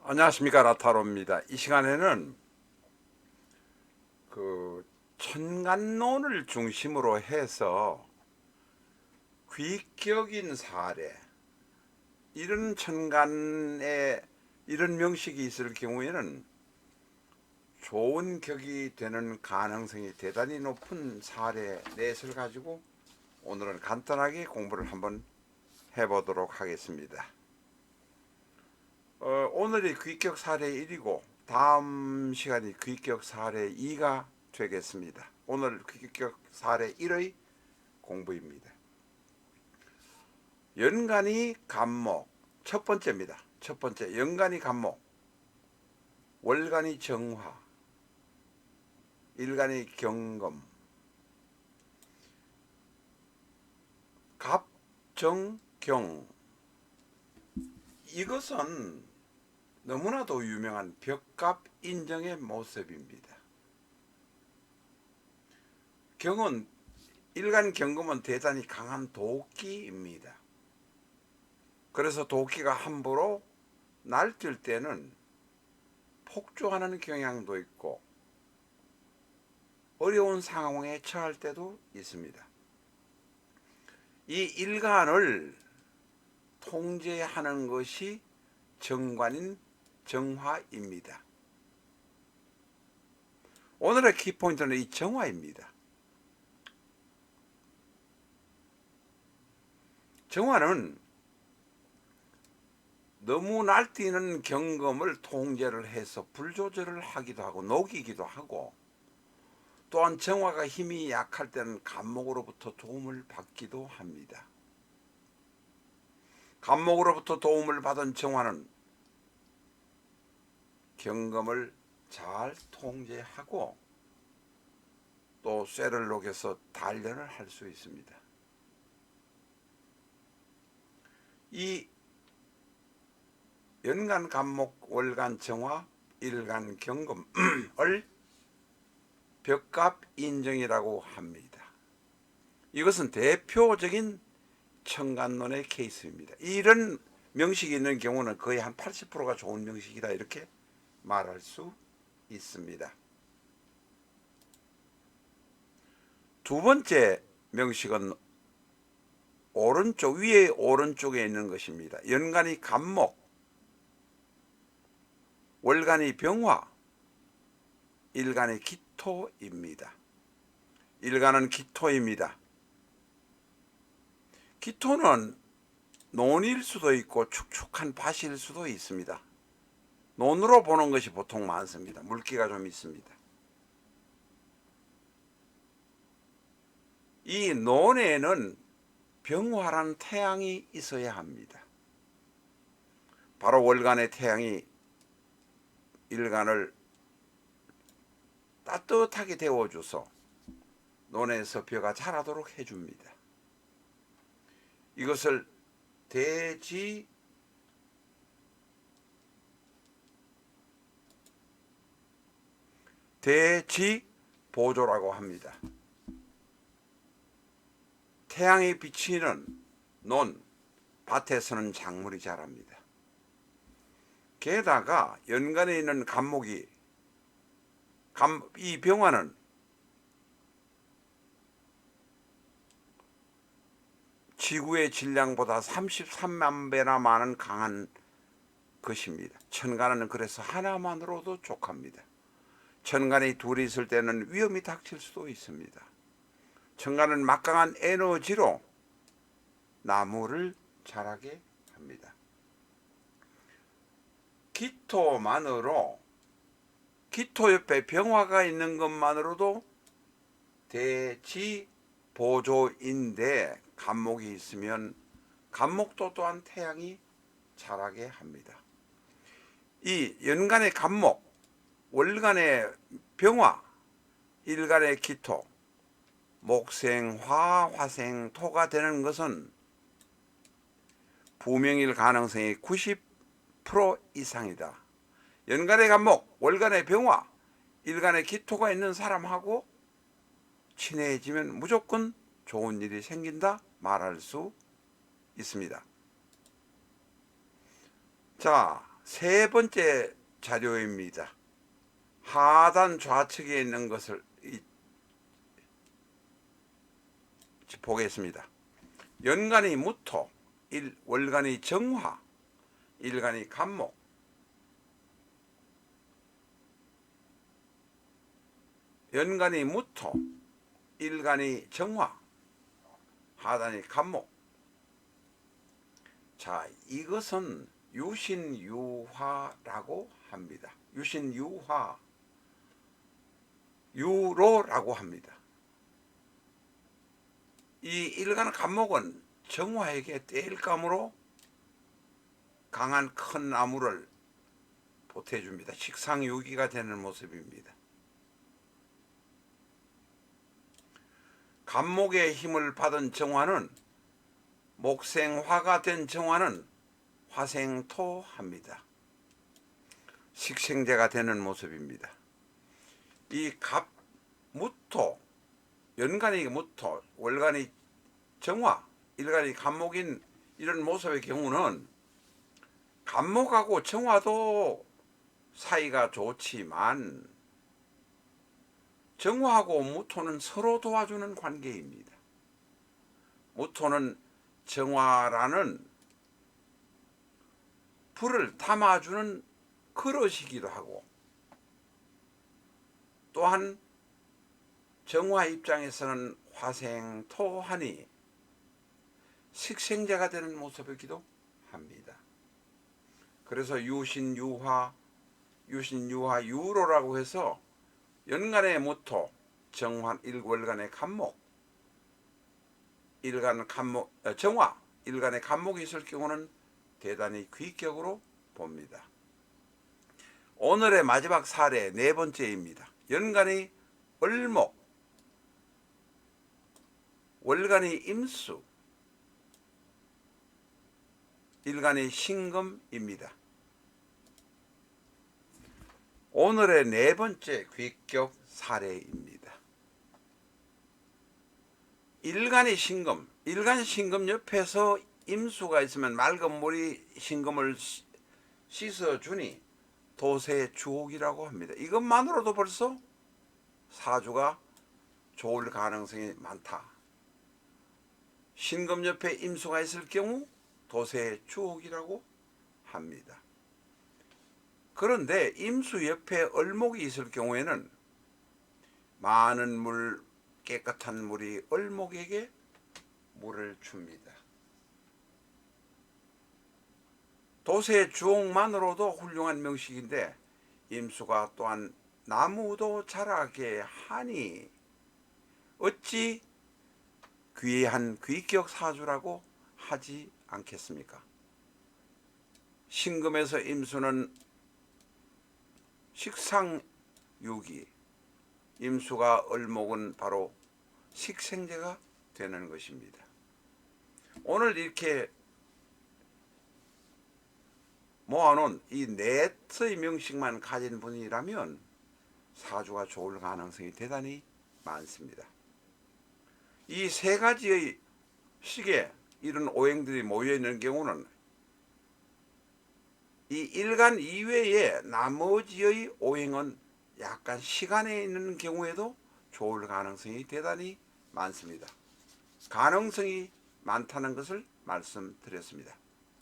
안녕하십니까, 라타로입니다. 이 시간에는 그 천간론을 중심으로 해서 귀격인 사례, 이런 천간에 이런 명식이 있을 경우에는 좋은 격이 되는 가능성이 대단히 높은 사례 넷을 가지고 오늘은 간단하게 공부를 한번 해보도록 하겠습니다. 오늘이 귀격 사례 1이고 다음 시간이 귀격 사례 2가 되겠습니다. 오늘 귀격 사례 1의 공부입니다. 연간이 간목 첫 번째입니다. 첫 번째, 연간이 간목, 월간이 정화, 일간이 경금, 갑정경. 이것은 너무나도 유명한 벽갑 인정의 모습입니다. 경은, 일간 경금은 대단히 강한 도끼입니다. 그래서 도끼가 함부로 날뛸 때는 폭주하는 경향도 있고 어려운 상황에 처할 때도 있습니다. 이 일간을 통제하는 것이 정관인 정화입니다. 오늘의 키포인트는 이 정화입니다. 정화는 너무 날뛰는 경금을 통제를 해서 불조절을 하기도 하고 녹이기도 하고, 또한 정화가 힘이 약할 때는 간목으로부터 도움을 받기도 합니다. 간목으로부터 도움을 받은 정화는 경금을 잘 통제하고 또 쇠를 녹여서 단련을 할 수 있습니다. 이 연간 간목, 월간 정화, 일간 경금을 벽갑 인정이라고 합니다. 이것은 대표적인 천간론의 케이스입니다. 이런 명식이 있는 경우는 거의 한 80%가 좋은 명식이다, 이렇게 말할 수 있습니다. 두 번째 명식은 오른쪽, 위에 오른쪽에 있는 것입니다. 연간이 간목, 월간이 병화, 일간이 기토입니다. 일간은 기토입니다. 기토는 논일 수도 있고 축축한 밭일 수도 있습니다. 논으로 보는 것이 보통 많습니다. 물기가 좀 있습니다. 이 논에는 병화라는 태양이 있어야 합니다. 바로 월간의 태양이 일간을 따뜻하게 데워줘서 논에서 벼가 자라도록 해줍니다. 이것을 대지보조라고 합니다. 태양이 비치는 논, 밭에서는 작물이 자랍니다. 게다가 연간에 있는 간목이, 이 병화는 지구의 질량보다 33만 배나 많은 강한 것입니다. 천간은 그래서 하나만으로도 족합니다. 천간이 둘이 있을 때는 위험이 닥칠 수도 있습니다. 천간은 막강한 에너지로 나무를 자라게 합니다. 기토 옆에 병화가 있는 것만으로도 대지보조인데, 간목이 있으면 간목도 또한 태양이 자라게 합니다. 이 연간의 간목, 월간의 병화, 일간의 기토, 목생화, 화생토가 되는 것은 부명일 가능성이 90% 이상이다. 연간의 간목, 월간의 병화, 일간의 기토가 있는 사람하고 친해지면 무조건 좋은 일이 생긴다 말할 수 있습니다. 자, 세 번째 자료입니다. 하단 좌측에 있는 것을 보겠습니다. 연간이 무토, 월간이 정화, 일간이 간목, 연간이 무토, 일간이 정화, 하단이 간목. 자, 이것은 유신유화라고 합니다. 유신유화, 유로라고 합니다. 이 일간 간목은 정화에게 땔감으로 강한 큰 나무를 보태줍니다. 식상유기가 되는 모습입니다. 간목의 힘을 받은 정화는 목생화가 된 정화는 화생토합니다. 식생제가 되는 모습입니다. 이 무토, 연간이 무토, 월간이 정화, 일간이 간목인 이런 모습의 경우는 간목하고 정화도 사이가 좋지만 정화하고 무토는 서로 도와주는 관계입니다. 무토는 정화라는 불을 담아주는 그릇이기도 하고, 또한 정화 입장에서는 화생토하니 식생제가 되는 모습이기도 합니다. 그래서 유신유화, 유로라고 해서 연간의 무토, 월간의 간목, 정화, 일간의 간목이 있을 경우는 대단히 귀격으로 봅니다. 오늘의 마지막 사례 네 번째입니다. 연간이 을목, 월간이 임수, 일간이 신금입니다. 오늘의 네 번째 귀격 사례입니다. 일간이 신금, 일간 신금 옆에서 임수가 있으면 맑은 물이 신금을 씻어주니 도세의 주옥이라고 합니다. 이것만으로도 벌써 사주가 좋을 가능성이 많다. 신금 옆에 임수가 있을 경우 도세의 주옥이라고 합니다. 그런데 임수 옆에 을목이 있을 경우에는 많은 물, 깨끗한 물이 을목에게 물을 줍니다. 도세의 주옥만으로도 훌륭한 명식인데 임수가 또한 나무도 자라게 하니 어찌 귀한 귀격 사주라고 하지 않겠습니까? 신금에서 임수는 식상유기, 임수가 을목은 바로 식생제가 되는 것입니다. 오늘 이렇게 모아놓은 이 넷의 명식만 가진 분이라면 사주가 좋을 가능성이 대단히 많습니다. 이 세 가지의 식에 이런 오행들이 모여있는 경우는 이 일간 이외에 나머지의 오행은 약간 시간에 있는 경우에도 좋을 가능성이 대단히 많습니다. 가능성이 많다는 것을 말씀드렸습니다.